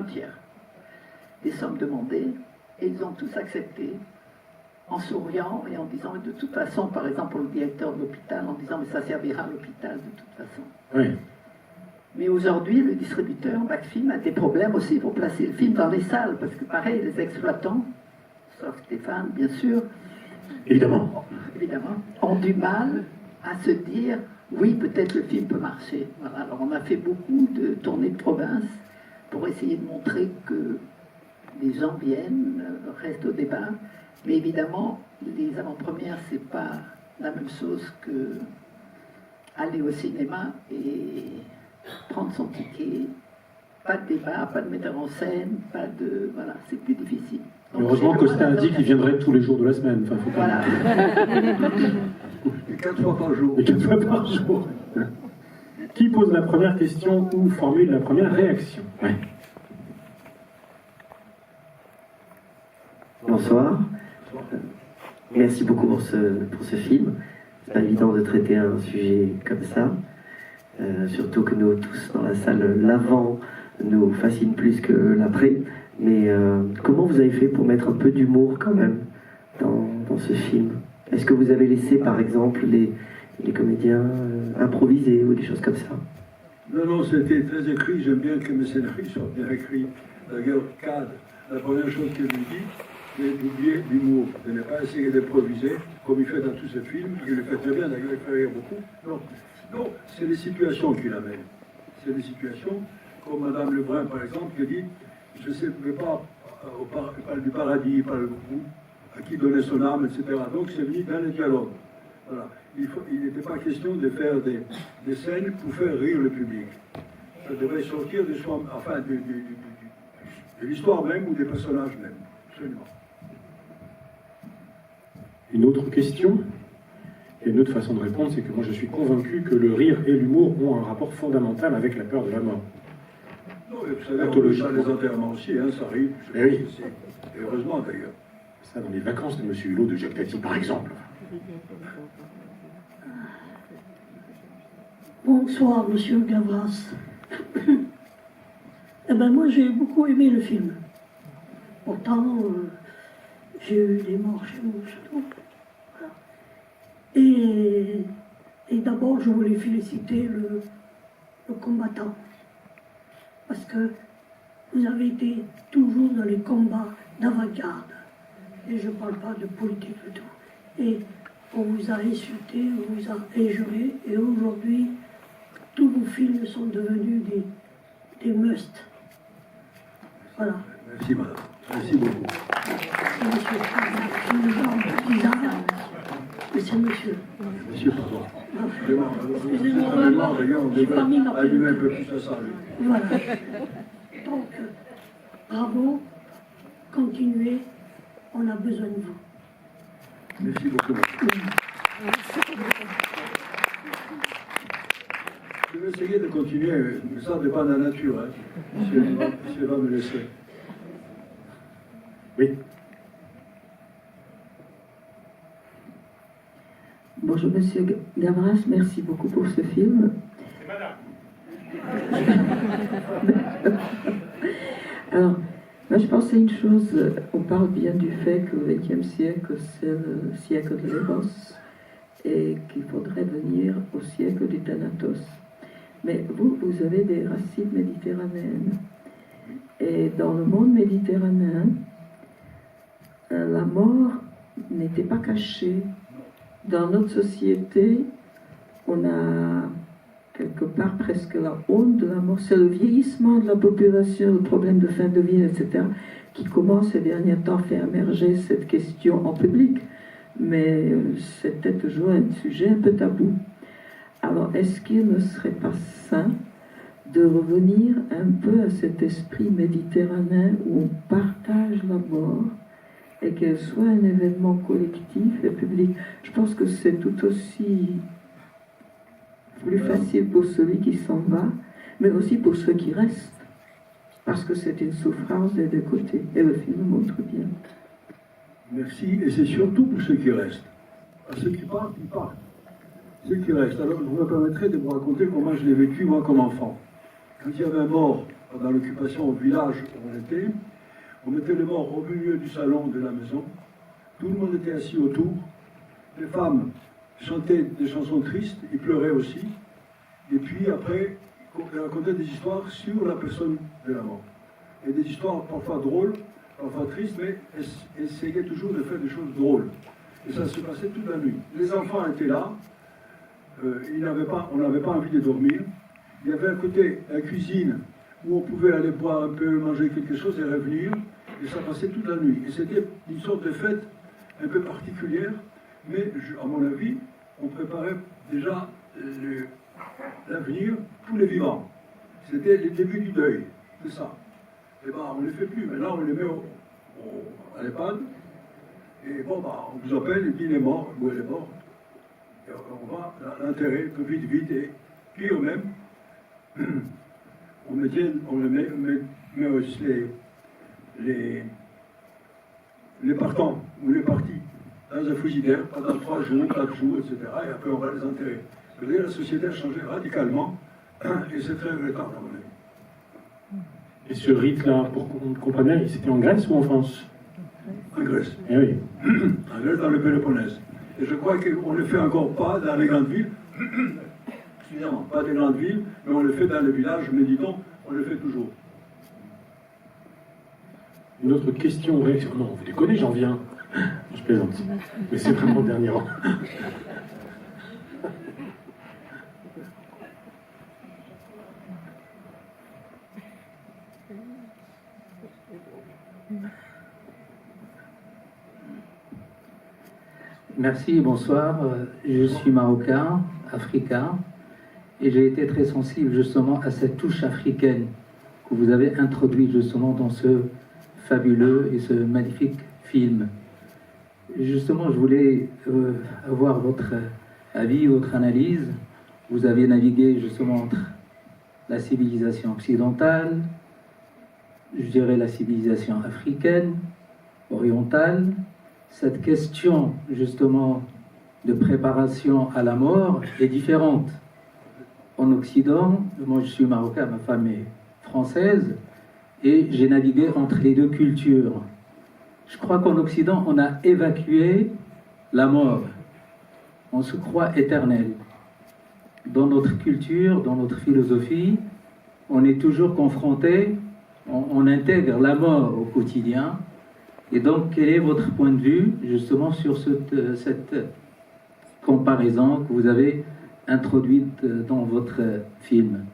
tiers des sommes demandées. Et ils ont tous accepté, en souriant et en disant, de toute façon, par exemple pour le directeur de l'hôpital, en disant, mais ça servira à l'hôpital de toute façon. Oui. Mais aujourd'hui, le distributeur, Bacfilm, a des problèmes aussi pour placer le film dans les salles, parce que pareil, les exploitants, sauf Stéphane, bien sûr, Évidemment, ont du mal à se dire, oui, peut-être le film peut marcher. Voilà. Alors on a fait beaucoup de tournées de province pour essayer de montrer que les gens viennent, restent au débat, mais évidemment, les avant-premières, c'est pas la même chose que aller au cinéma et prendre son ticket. Pas de débat, pas de metteur en scène, pas de... Voilà, c'est plus difficile. Donc, heureusement, Costa a dit qu'il viendrait tous les jours de la semaine. Enfin, faut voilà. Et 4 fois par jour. Et 4 fois par jour. Qui pose la première question ou formule la première réaction? Ouais. Bonsoir. Merci beaucoup pour ce film. C'est pas évident de traiter un sujet comme ça. Surtout que nous tous dans la salle, l'avant nous fascine plus que l'après. Mais comment vous avez fait pour mettre un peu d'humour quand même dans ce film? Est-ce que vous avez laissé par exemple les comédiens improviser ou des choses comme ça? Non, c'était très écrit. J'aime bien que mes scénarios soient bien écrits. D'ailleurs, Cad, la première chose qu'il me dit, c'est d'oublier l'humour, de ne pas essayer d'improviser, comme il fait dans tous ses films. Il le fait très bien, d'ailleurs, il fait rire beaucoup. Non, c'est les situations qui l'amènent. C'est les situations, comme Madame Lebrun, par exemple, qui dit, je ne sais pas, parle du paradis, il parle beaucoup, à qui donner son âme, etc. Donc c'est venu dans les dialogues. Voilà. Il n'était pas question de faire des scènes pour faire rire le public. Ça devrait sortir de soi, enfin, de l'histoire même ou des personnages même. Absolument. Une autre question, et une autre façon de répondre, c'est que moi je suis convaincu que le rire et l'humour ont un rapport fondamental avec la peur de la mort. Non, vous savez, on ça les enterrements aussi, hein, ça arrive. Et oui. Et heureusement d'ailleurs. Ça dans les vacances de M. Hulot de Jacques Tati, par exemple. Bonsoir, monsieur Gavras. Eh ben moi, j'ai beaucoup aimé le film. Pourtant, j'ai eu des morts chez nous, surtout. Voilà. Et d'abord, je voulais féliciter le combattant. Parce que vous avez été toujours dans les combats d'avant-garde. Et je ne parle pas de politique du tout. Et on vous a insulté, on vous a injuré, et aujourd'hui, tous vos films sont devenus des musts. Voilà. Merci madame. Merci beaucoup. Monsieur, monsieur. Monsieur, pardon. Excusez-moi, j'ai pas mis ma allumer un peu plus à ça. Voilà. Donc, bravo, continuez, on a besoin de vous. Merci beaucoup. Je vais essayer de continuer, mais ça dépend de la nature. Hein. Si elle va me laisser. Oui. Bonjour Monsieur Gavras, merci beaucoup pour ce film. C'est madame. Alors, moi je pense à une chose, on parle bien du fait que le XXe siècle c'est le siècle de l'Éros et qu'il faudrait venir au siècle du Thanatos. Mais vous avez des racines méditerranéennes. Et dans le monde méditerranéen, la mort n'était pas cachée. Dans notre société, on a quelque part presque la honte de la mort. C'est le vieillissement de la population, le problème de fin de vie, etc., qui commence ces derniers temps à faire émerger cette question en public. Mais c'était toujours un sujet un peu tabou. Alors, est-ce qu'il ne serait pas sain de revenir un peu à cet esprit méditerranéen où on partage la mort et qu'elle soit un événement collectif et public? Je pense que c'est tout aussi plus facile pour celui qui s'en va, mais aussi pour ceux qui restent, parce que c'est une souffrance des deux côtés, et le film montre bien. Merci, et c'est surtout pour ceux qui restent. À ceux qui partent, ils partent. Ceux qui restent. Alors, je vous permettrai de vous raconter comment je l'ai vécu, moi, comme enfant. Quand il y avait un mort pendant l'occupation au village où on mettait le mort au milieu du salon de la maison. Tout le monde était assis autour. Les femmes chantaient des chansons tristes, ils pleuraient aussi. Et puis après, ils racontaient des histoires sur la personne de la mort. Et des histoires parfois drôles, parfois tristes, mais essayaient toujours de faire des choses drôles. Et ça se passait toute la nuit. Les enfants étaient là, on n'avait pas envie de dormir. Il y avait à côté la cuisine où on pouvait aller boire un peu, manger quelque chose et revenir. Et ça passait toute la nuit. Et c'était une sorte de fête un peu particulière, mais à mon avis, on préparait déjà l'avenir pour les vivants. C'était le début du deuil, c'est ça. Et ben, on ne les fait plus. Maintenant, on les met à l'EHPAD. Et bon, on vous appelle, et puis il est mort, ou elle est morte. Et on va l'enterrer peu vite. Et puis même, on met aussi les partants ou les partis dans un frigidaire pendant 3 jours, 4 jours, etc. Et après, on va les enterrer. C'est-à-dire que la société a changé radicalement et c'est très regrettable, à mon avis. Et ce rite-là, pour qu'on comprenne bien, c'était en Grèce ou en France? En Grèce. Eh oui. En Grèce, dans le Péloponnèse. Et je crois qu'on ne le fait encore pas dans les grandes villes. Excusez-moi, pas des grandes villes, mais on le fait dans les villages méditants, on le fait toujours. Une autre question, réaction. Non, vous déconnez, j'en viens. Je plaisante. Mais c'est vraiment le dernier rang. Merci, bonsoir. Je suis marocain, africain, et j'ai été très sensible justement à cette touche africaine que vous avez introduite justement dans ce fabuleux et ce magnifique film. Justement, je voulais avoir votre avis, votre analyse. Vous avez navigué justement entre la civilisation occidentale, je dirais la civilisation africaine, orientale. Cette question justement de préparation à la mort est différente. En Occident, moi je suis marocain, ma femme est française, et j'ai navigué entre les deux cultures. Je crois qu'en Occident, on a évacué la mort. On se croit éternel. Dans notre culture, dans notre philosophie, on est toujours confronté, on intègre la mort au quotidien. Et donc, quel est votre point de vue, justement, sur cette comparaison que vous avez introduite dans votre film?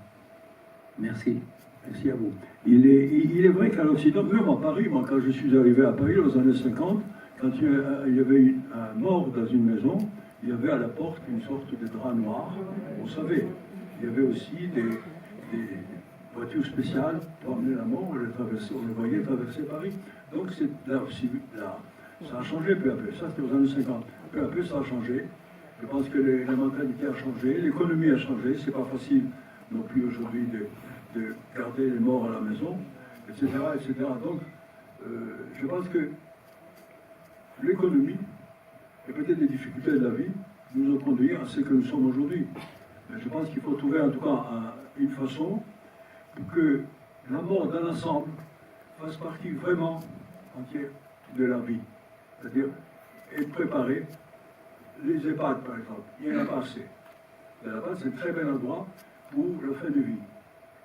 Merci. Merci à vous. Il est vrai qu'à l'Occident, même à Paris, moi, quand je suis arrivé à Paris dans les années 50, quand il y avait un mort dans une maison, il y avait à la porte une sorte de drap noir. On savait. Il y avait aussi des voitures spéciales pour amener la mort, on les voyait traverser Paris. Donc là aussi, ça a changé peu à peu. Ça, c'était aux années 50. Peu à peu, ça a changé. Je pense que la mentalité a changé, l'économie a changé. C'est pas facile non plus aujourd'hui de garder les morts à la maison, etc., etc. Donc, Je pense que l'économie et peut-être les difficultés de la vie nous ont conduit à ce que nous sommes aujourd'hui. Mais je pense qu'il faut trouver en tout cas une façon pour que la mort d'un ensemble fasse partie vraiment entière de la vie. C'est-à-dire être préparé. Les EHPAD, par exemple, il n'y en a pas assez. Les EHPAD, c'est un très bel endroit pour la fin de vie,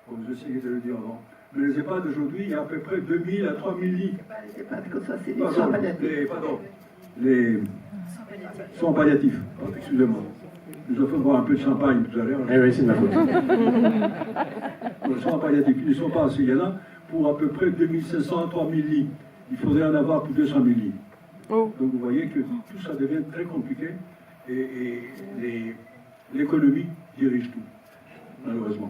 comme je essayais de le dire avant. Mais les EHPAD aujourd'hui, il y a à peu près 2000 à 3000 lits. Les EHPAD, comme ça, c'est des soins palliatifs. Les soins palliatifs, excusez-moi. Nous avons fait boire un peu de champagne tout à l'heure. Eh oui, c'est de ma faute. Les soins palliatifs, ils ne sont pas assez. Il y en a pour à peu près 2500 à 3000 lits. Il faudrait en avoir pour 200 000 lits. Donc vous voyez que tout ça devient très compliqué et l'économie dirige tout, malheureusement.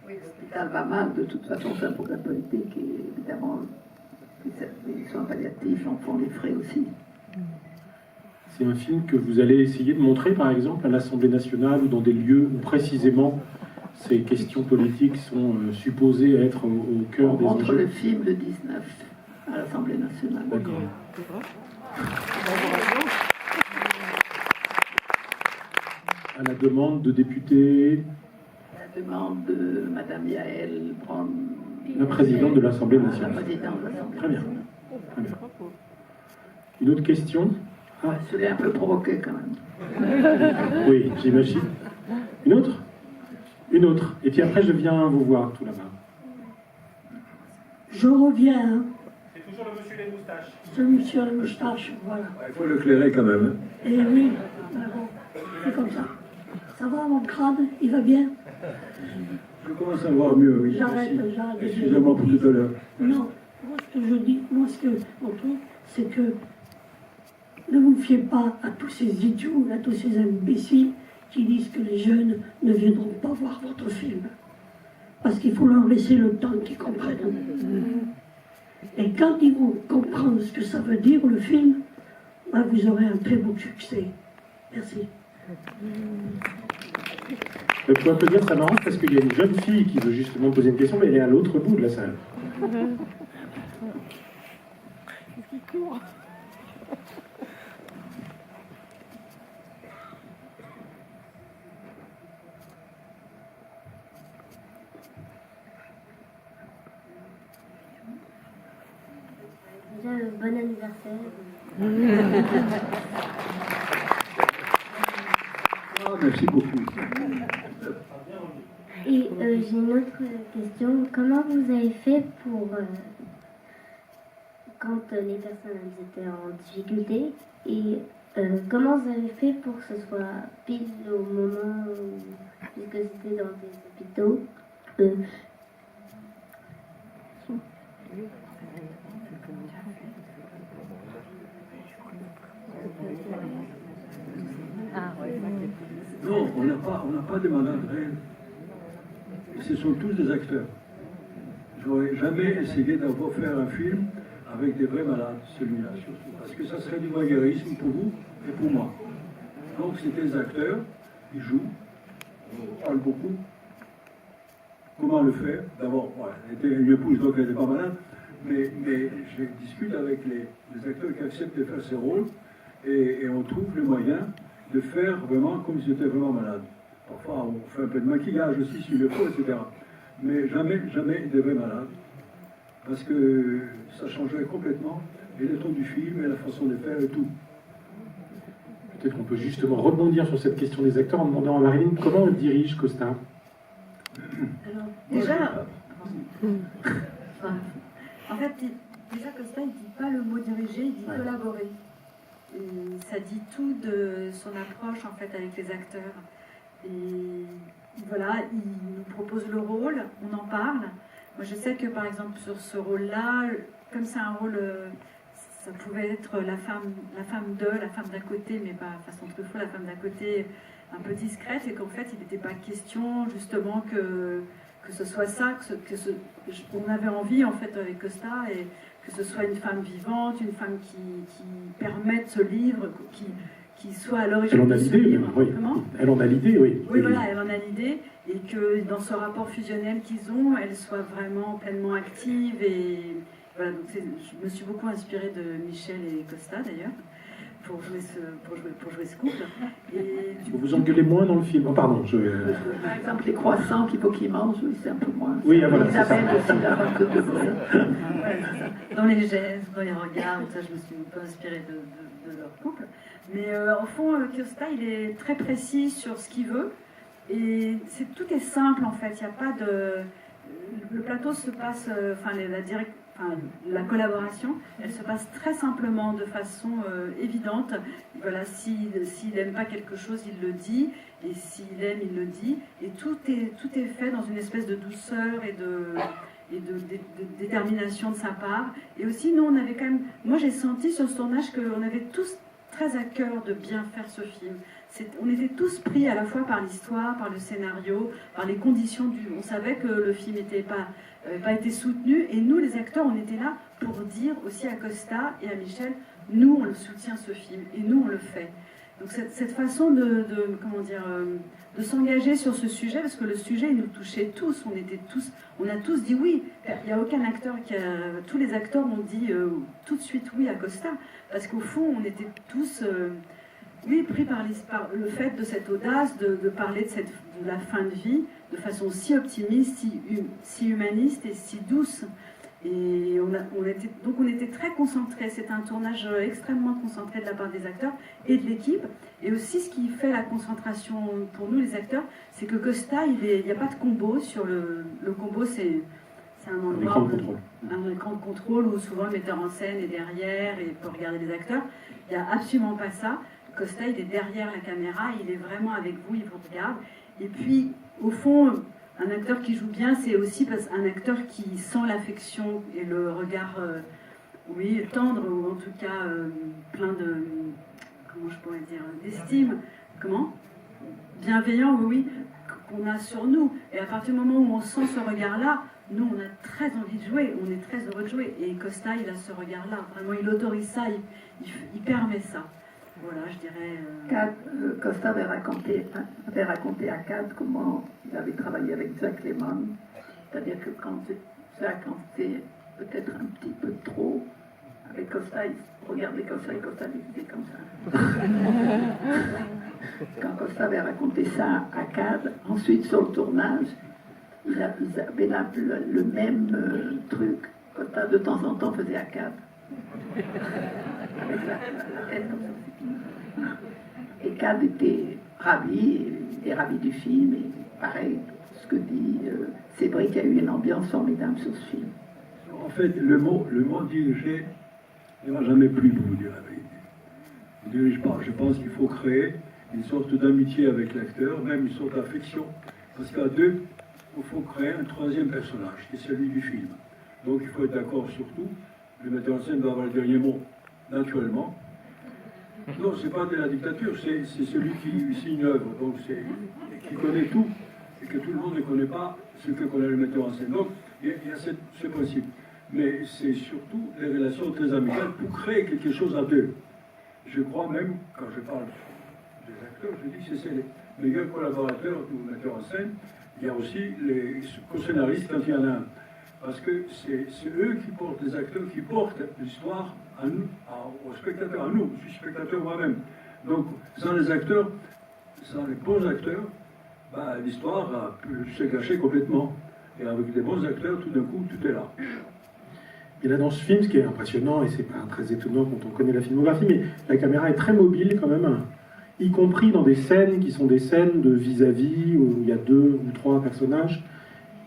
Oui, l'hôpital va mal, de toute façon, c'est un problème politique et évidemment, les soins palliatifs en font les frais aussi. C'est un film que vous allez essayer de montrer, par exemple, à l'Assemblée nationale ou dans des lieux où précisément ces questions politiques sont supposées être au cœur des enjeux. On montre le film le 19 à l'Assemblée nationale. D'accord. À la demande de députés. La demande de Mme Yael Braun. La présidente de l'Assemblée nationale. La présidente de l'Assemblée Très bien. nationale. Très bien. Une autre question? Ah, je l'ai un peu provoqué quand même. Oui, j'imagine. Une autre? Une autre. Et puis après, je viens vous voir tout là-bas. Je reviens. Hein. C'est toujours le monsieur les moustaches. Ce monsieur à la moustache, voilà. Il faut l'éclairer quand même. Hein. Et oui, ben bon, c'est comme ça. Ça va, mon crâne? Il va bien? Je commence à voir mieux, oui. J'arrête. Excusez-moi pour tout à l'heure. Non, moi ce que je dis, mon truc, c'est que ne vous fiez pas à tous ces idiots, à tous ces imbéciles qui disent que les jeunes ne viendront pas voir votre film. Parce qu'il faut leur laisser le temps qu'ils comprennent. Et quand ils vont comprendre ce que ça veut dire, le film, ben vous aurez un très beau succès. Merci. Vous pouvez applaudir, ça m'arrange parce qu'il y a une jeune fille qui veut justement poser une question, mais elle est à l'autre bout de la salle. Déjà, bon anniversaire. Ah, merci beaucoup. Et j'ai une autre question. Comment vous avez fait pour, quand les personnes étaient en difficulté, et comment vous avez fait pour que ce soit pile au moment où, puisque c'était dans des hôpitaux, Non, on n'a pas de malades réels. Ce sont tous des acteurs. J'aurais jamais essayé d'avoir faire un film avec des vrais malades, celui-là surtout, parce que ça serait du voyeurisme pour vous et pour moi. Donc c'est des acteurs, ils jouent, on parle beaucoup. Comment le faire? D'abord, elle était une épouse, donc elle n'était pas malade, mais je discute avec les acteurs qui acceptent de faire ces rôles et on trouve le moyen de faire vraiment comme si j'étais vraiment malade. Parfois, on fait un peu de maquillage aussi s'il le faut, etc. Mais jamais des vrais malades. Parce que ça changerait complètement et le ton du film et la façon de faire et tout. Peut-être qu'on peut justement rebondir sur cette question des acteurs en demandant à Marilyn comment on dirige Costa. Alors, déjà, en fait, déjà Costa, il ne dit pas le mot diriger, il dit collaborer. Et ça dit tout de son approche en fait avec les acteurs. Et voilà, il nous propose le rôle, on en parle. Moi je sais que par exemple sur ce rôle-là, comme c'est un rôle, ça pouvait être la femme d'un côté, mais pas façon Truffaut, la femme d'un côté un peu discrète, et qu'en fait il n'était pas question justement que ce soit ça, on avait envie en fait avec Costa, et que ce soit une femme vivante, une femme qui permette ce livre, qui soit à l'origine de ce livre. Oui. Elle en a l'idée, oui. Oui, voilà, elle en a l'idée, et que dans ce rapport fusionnel qu'ils ont, elle soit vraiment pleinement active et voilà, donc je me suis beaucoup inspirée de Michel et Costa d'ailleurs pour jouer ce couple. Et Vous vous engueulez moins dans le film. Oh, pardon, Par exemple, les croissants qu'il faut qu'ils mangent, oui, c'est un peu moins. Oui, voilà, c'est ça. Isabelle aussi, la femme de ouais, c'est ça. Dans les gestes, dans les regards, ça, je me suis un peu inspirée de leur couple. Mais au fond, Costa, il est très précis sur ce qu'il veut. Et tout est simple en fait. Il n'y a pas de. Le plateau se passe. La collaboration, elle se passe très simplement, de façon évidente. Voilà, s'il n'aime pas quelque chose, il le dit, et s'il aime, il le dit. Et tout est fait dans une espèce de douceur et de détermination de sa part. Et aussi, nous, on avait quand même... Moi, j'ai senti sur ce tournage qu'on avait tous très à cœur de bien faire ce film. On était tous pris à la fois par l'histoire, par le scénario, par les conditions du... On savait que le film n'avait pas été soutenu, et nous, les acteurs, on était là pour dire aussi à Costa et à Michel, nous, on le soutient ce film, et nous, on le fait. Donc cette façon de s'engager sur ce sujet, parce que le sujet, il nous touchait tous, on a tous dit oui. Il n'y a aucun acteur tous les acteurs ont dit tout de suite oui à Costa, parce qu'au fond, on était tous... pris par le fait de cette audace, de parler de la fin de vie de façon si optimiste, si humaniste et si douce. Et on était très concentrés. C'était un tournage extrêmement concentré de la part des acteurs et de l'équipe. Et aussi, ce qui fait la concentration pour nous, les acteurs, c'est que Costa, il n'y a pas de combo. Sur le combo, c'est un endroit, un écran de contrôle où souvent le metteur en scène est derrière et peut regarder les acteurs. Il n'y a absolument pas ça. Costa, il est derrière la caméra, il est vraiment avec vous, il vous regarde. Et puis, au fond, un acteur qui joue bien, c'est aussi un acteur qui sent l'affection et le regard, tendre, ou en tout cas plein de, comment je pourrais dire, d'estime. Comment ? Bienveillant, oui, qu'on a sur nous. Et à partir du moment où on sent ce regard-là, nous, on a très envie de jouer, on est très heureux de jouer. Et Costa, il a ce regard-là. Vraiment, il autorise ça, il permet ça. Voilà, je dirais... Costa avait raconté à Cad comment il avait travaillé avec Jacques Lemmon. C'est-à-dire que quand Jacques en faisait peut-être un petit peu trop, avec Costa, il regardait comme ça et Costa lui faisait comme ça. Quand Costa avait raconté ça à Cad, ensuite sur le tournage, ils avaient le même truc. Costa de temps en temps faisait à Cad. Avec la tête comme ça. Et Cad était ravi du film, et pareil, ce que dit Cédric, il y a eu une ambiance formidable sur ce film. En fait, le mot diriger ne m'a jamais plu, pour vous dire la vérité. Je ne dirige pas. Je pense qu'il faut créer une sorte d'amitié avec l'acteur, même une sorte d'affection. Parce qu'à deux, il faut créer un troisième personnage, qui est celui du film. Donc il faut être d'accord sur tout. Le metteur en scène doit avoir le dernier mot, naturellement. Non, c'est pas de la dictature, c'est celui qui signe l'œuvre, donc qui connaît tout, et que tout le monde ne connaît pas ce que connaît le metteur en scène. Donc, il y a ce principe. Mais c'est surtout des relations très amicales pour créer quelque chose à deux. Je crois même, quand je parle des acteurs, je dis que c'est les meilleurs collaborateurs du metteur en scène. Il y a aussi les co-scénaristes quand il y en a un. Parce que c'est eux qui portent, les acteurs qui portent l'histoire à nous, aux spectateurs, à nous. Je suis spectateur moi-même. Donc, sans les acteurs, sans les bons acteurs, l'histoire peut se gâcher complètement. Et avec des bons acteurs, tout d'un coup, tout est là. Et là, dans ce film, ce qui est impressionnant, et c'est pas très étonnant quand on connaît la filmographie, mais la caméra est très mobile quand même, y compris dans des scènes qui sont des scènes de vis-à-vis, où il y a 2 ou 3 personnages.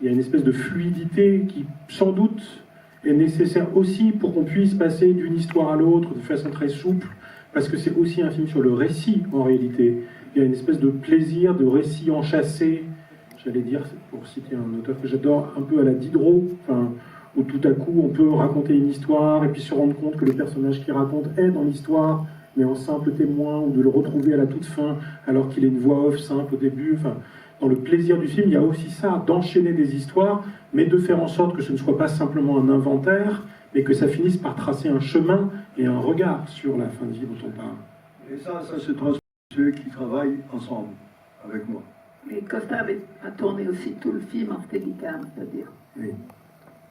Il y a une espèce de fluidité qui, sans doute, est nécessaire aussi pour qu'on puisse passer d'une histoire à l'autre de façon très souple, parce que c'est aussi un film sur le récit, en réalité. Il y a une espèce de plaisir, de récit enchâssé, j'allais dire, pour citer un auteur que j'adore, un peu à la Diderot, où tout à coup on peut raconter une histoire et puis se rendre compte que le personnage qui raconte est dans l'histoire, mais en simple témoin, ou de le retrouver à la toute fin, alors qu'il est une voix off simple au début. Dans le plaisir du film, il y a aussi ça, d'enchaîner des histoires, mais de faire en sorte que ce ne soit pas simplement un inventaire, mais que ça finisse par tracer un chemin et un regard sur la fin de vie dont on parle. Et ça se transmet à ceux qui travaillent ensemble, avec moi. Mais Costa a tourné aussi tout le film en steadicam, c'est-à-dire. Oui.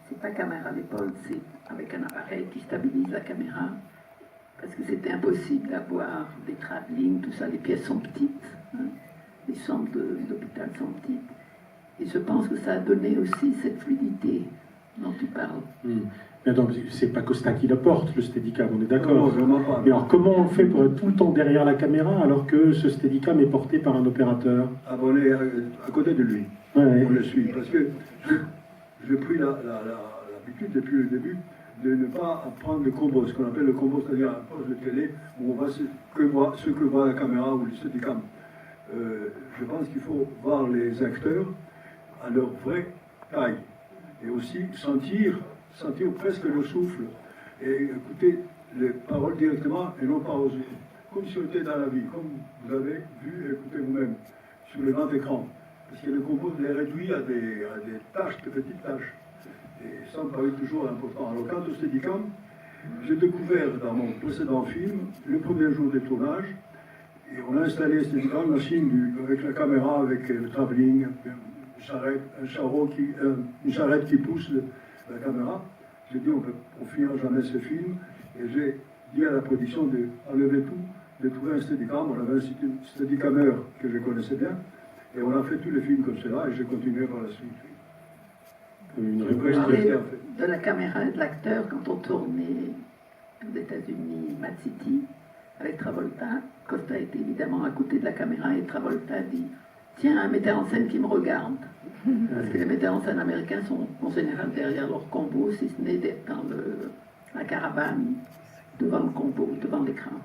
c'est pas caméra à l'épaule, c'est avec un appareil qui stabilise la caméra. Parce que c'était impossible d'avoir des travelling, tout ça, les pièces sont petites, hein, les chambres d'hôpital sont petites. Et je pense que ça a donné aussi cette fluidité dont tu parles. Mais donc, c'est pas Costa qui le porte, le Steadicam, on est d'accord. Non, vraiment pas. Et alors, comment on fait pour être tout le temps derrière la caméra alors que ce Steadicam est porté par un opérateur? Abonné à côté de lui. Ouais. On le suit. Parce que j'ai pris l'habitude depuis le début de ne pas prendre le combo, ce qu'on appelle le combo, c'est-à-dire un poste de télé où on voit ce que voit la caméra ou le Steadicam. Je pense qu'il faut voir les acteurs à leur vraie taille et aussi sentir presque le souffle et écouter les paroles directement et non pas aux yeux. Comme si on était dans la vie, comme vous avez vu et écouté vous-même sur le grand écran. Parce que le combo est réduit à des tâches, de petites tâches. Et ça me paraît toujours important. Alors quant au Steadicam, j'ai découvert dans mon précédent film, le premier jour des tournages, et on a installé Steadicam, machine avec la caméra, avec le travelling, une charrette qui pousse la caméra. J'ai dit on finira jamais ce film, et j'ai dit à la production d'enlever tout, de trouver un Steadicam. On avait un Steadicameur que je connaissais bien, et on a fait tous les films comme cela, et j'ai continué par la suite. Une Vous réponse parlez directe. de la caméra et de l'acteur quand on tournait aux États-Unis, Mad City, avec Travolta. Costa était évidemment à côté de la caméra et Travolta dit tiens, un metteur en scène qui me regarde. Parce que les metteurs en scène américains sont en général derrière leur combo, si ce n'est d'être dans la caravane, devant le combo, devant l'écran.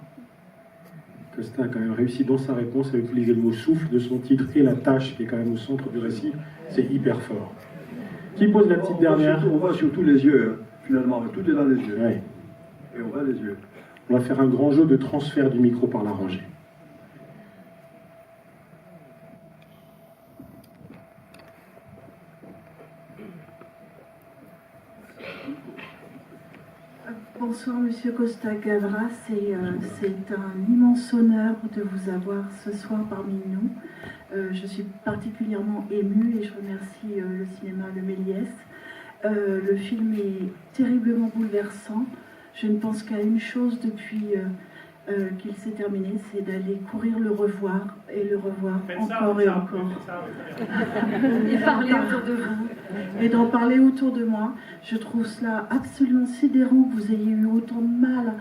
Costa a quand même réussi dans sa réponse à utiliser le mot souffle de son titre et la tâche qui est quand même au centre du récit. C'est hyper fort. Qui pose la petite dernière? On voit surtout les yeux, hein, finalement, tout est dans les yeux. Ouais. Et on voit les yeux. On va faire un grand jeu de transfert du micro par la rangée. Bonsoir Monsieur Costa-Gavras, c'est un immense honneur de vous avoir ce soir parmi nous. Je suis particulièrement émue et je remercie le cinéma Le Méliès. Le film est terriblement bouleversant. Je ne pense qu'à une chose depuis qu'il s'est terminé, c'est d'aller courir le revoir et le revoir encore et encore. Et parler autour de vous. Et d'en parler autour de moi. Je trouve cela absolument sidérant que vous ayez eu autant de mal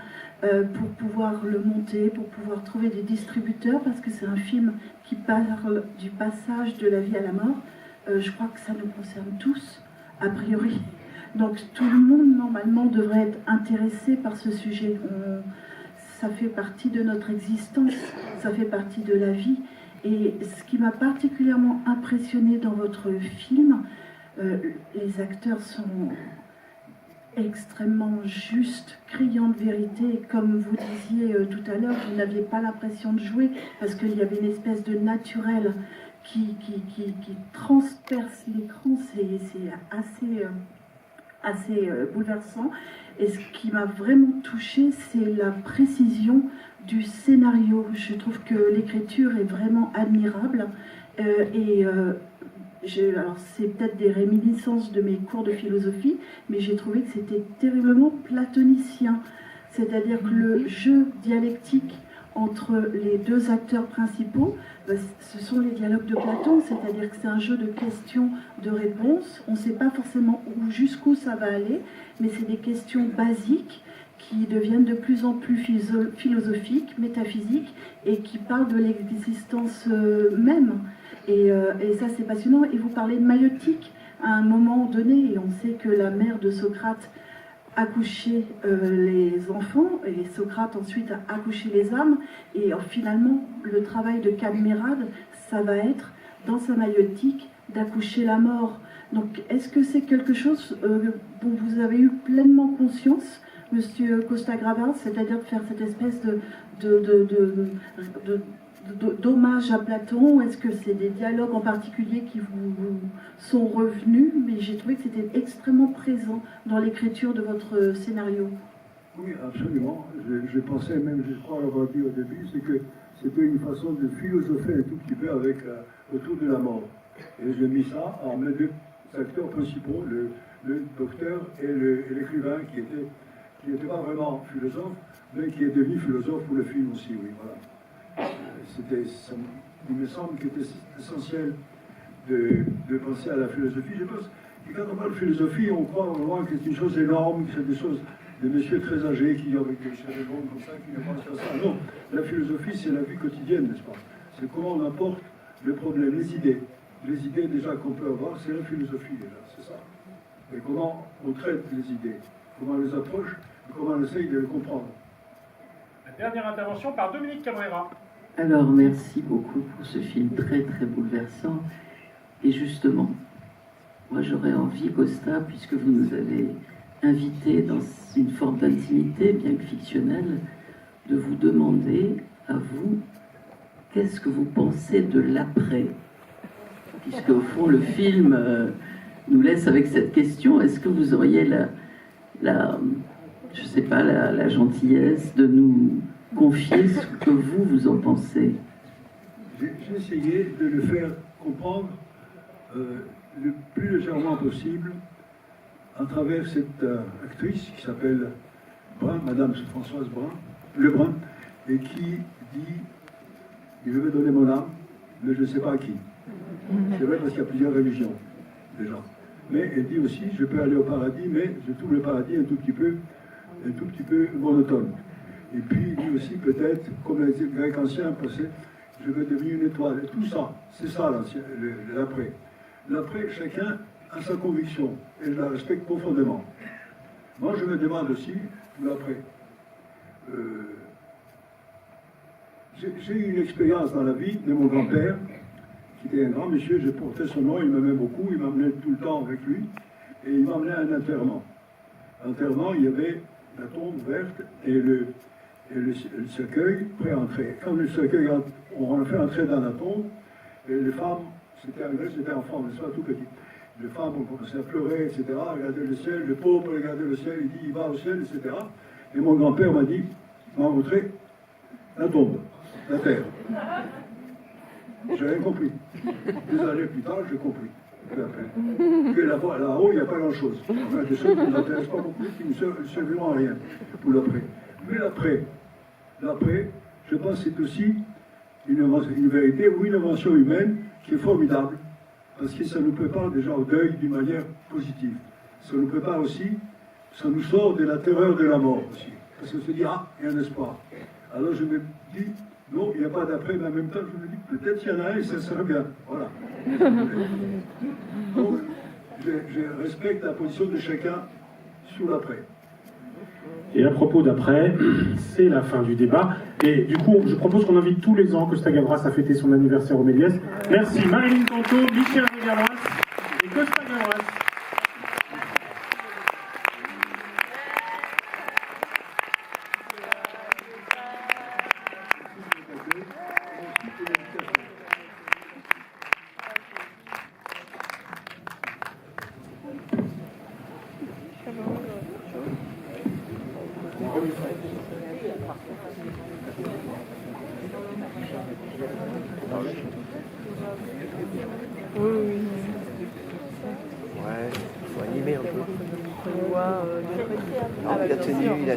pour pouvoir le monter, pour pouvoir trouver des distributeurs, parce que c'est un film qui parle du passage de la vie à la mort. Je crois que ça nous concerne tous, a priori. Donc tout le monde, normalement, devrait être intéressé par ce sujet. Ça fait partie de notre existence, ça fait partie de la vie. Et ce qui m'a particulièrement impressionnée dans votre film, les acteurs sont extrêmement justes, criants de vérité. Et comme vous disiez tout à l'heure, vous n'aviez pas l'impression de jouer parce qu'il y avait une espèce de naturel qui transperce l'écran. C'est assez bouleversant. Et ce qui m'a vraiment touchée, c'est la précision du scénario. Je trouve que l'écriture est vraiment admirable. Alors c'est peut-être des réminiscences de mes cours de philosophie, mais j'ai trouvé que c'était terriblement platonicien. C'est-à-dire que le jeu dialectique entre les deux acteurs principaux, ce sont les dialogues de Platon, c'est-à-dire que c'est un jeu de questions, de réponses. On ne sait pas forcément jusqu'où ça va aller, mais c'est des questions basiques qui deviennent de plus en plus philosophiques, métaphysiques, et qui parlent de l'existence même. Et ça, c'est passionnant. Et vous parlez de maïeutique à un moment donné, et on sait que la mère de Socrate accouchait les enfants, et Socrate ensuite a accouché les âmes, et finalement, le travail de Cadmérade, ça va être, dans sa maïeutique, d'accoucher la mort. Donc, est-ce que c'est quelque chose dont vous avez eu pleinement conscience, Monsieur Costa-Gavras, c'est-à-dire de faire cette espèce d'hommage à Platon? Est-ce que c'est des dialogues en particulier qui vous sont revenus? Mais j'ai trouvé que c'était extrêmement présent dans l'écriture de votre scénario. Oui, absolument. Je pensais même, je crois l'avoir dit au début, c'est que c'était une façon de philosopher un tout petit peu avec autour de la mort. Et j'ai mis ça en mes deux acteurs principaux, le docteur et l'écrivain qui n'était pas vraiment philosophe, mais qui est devenu philosophe pour le film aussi, oui, voilà. Il me semble qu'il était essentiel de penser à la philosophie. Je pense que quand on parle de philosophie, on croit vraiment que c'est une chose énorme, que c'est des choses de messieurs très âgés qui ont avec des cérémonies comme ça, qui ne pensent qu'à ça. Non, la philosophie, c'est la vie quotidienne, n'est-ce pas? C'est comment on apporte le problème, les idées. Les idées déjà qu'on peut avoir, c'est la philosophie déjà, c'est ça. Et comment on traite les idées, comment on les approche, et comment on essaye de les comprendre. La dernière intervention par Dominique Cabrera. Alors, merci beaucoup pour ce film très très bouleversant. Et justement, moi j'aurais envie, Costa, puisque vous nous avez invités dans une forme d'intimité, bien que fictionnelle, de vous demander à vous, qu'est-ce que vous pensez de l'après? Puisque au fond, le film nous laisse avec cette question. Est-ce que vous auriez je sais pas, la gentillesse de nous confier ce que vous en pensez? J'ai essayé de le faire comprendre le plus légèrement possible à travers cette actrice qui s'appelle Brun, Madame Françoise Lebrun, et qui dit « Je vais donner mon âme, mais je ne sais pas à qui ». C'est vrai parce qu'il y a plusieurs religions, déjà. Mais elle dit aussi « Je peux aller au paradis, mais je trouve le paradis un tout petit peu monotone ». Et puis il dit aussi peut-être, comme les Grecs anciens pensaient, je vais devenir une étoile. Et tout ça, c'est ça l'après. L'après, chacun a sa conviction, et je la respecte profondément. Moi, je me demande aussi, l'après. J'ai eu une expérience dans la vie de mon grand-père, qui était un grand monsieur, je portais son nom, il m'aimait beaucoup, il m'emmenait tout le temps avec lui, et il m'emmenait à un enterrement. L'enterrement, il y avait la tombe verte et le cercueil prêt à entrer. Quand le cercueil, on fait entrer dans la tombe, et les femmes, c'était enfant, mais c'est tout petit. Les femmes ont commencé à pleurer, etc., regarder le ciel, le pauvre regardait le ciel, il dit, il va au ciel, etc. Et mon grand-père m'a montré la tombe, la terre. J'ai rien compris. Des années plus tard, j'ai compris. Que là-haut, il n'y a pas grand-chose. Enfin, des choses qui ne m'intéressent pas beaucoup, qui ne serviront à rien pour l'après. Mais l'après, je pense que c'est aussi une vérité ou une invention humaine qui est formidable, parce que ça nous prépare déjà au deuil d'une manière positive. Ça nous prépare aussi, ça nous sort de la terreur de la mort aussi. Parce qu'on se dit, ah, il y a un espoir. Alors je me dis, non, il n'y a pas d'après, mais en même temps, je me dis, peut-être qu'il y en a un et ça serait bien. Voilà. Donc, je respecte la position de chacun sur l'après. Et à propos d'après, c'est la fin du débat. Et du coup, je propose qu'on invite tous les ans Costa Gavras à fêter son anniversaire au Méliès. Merci Marilyn Canto, Michel Gavras et Costa Gavras. Ouais, il faut animer un peu. Alors, il a tenu, il a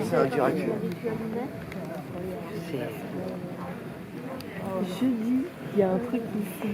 c'est un dur à cuire. Jeudi, il y a un truc ici.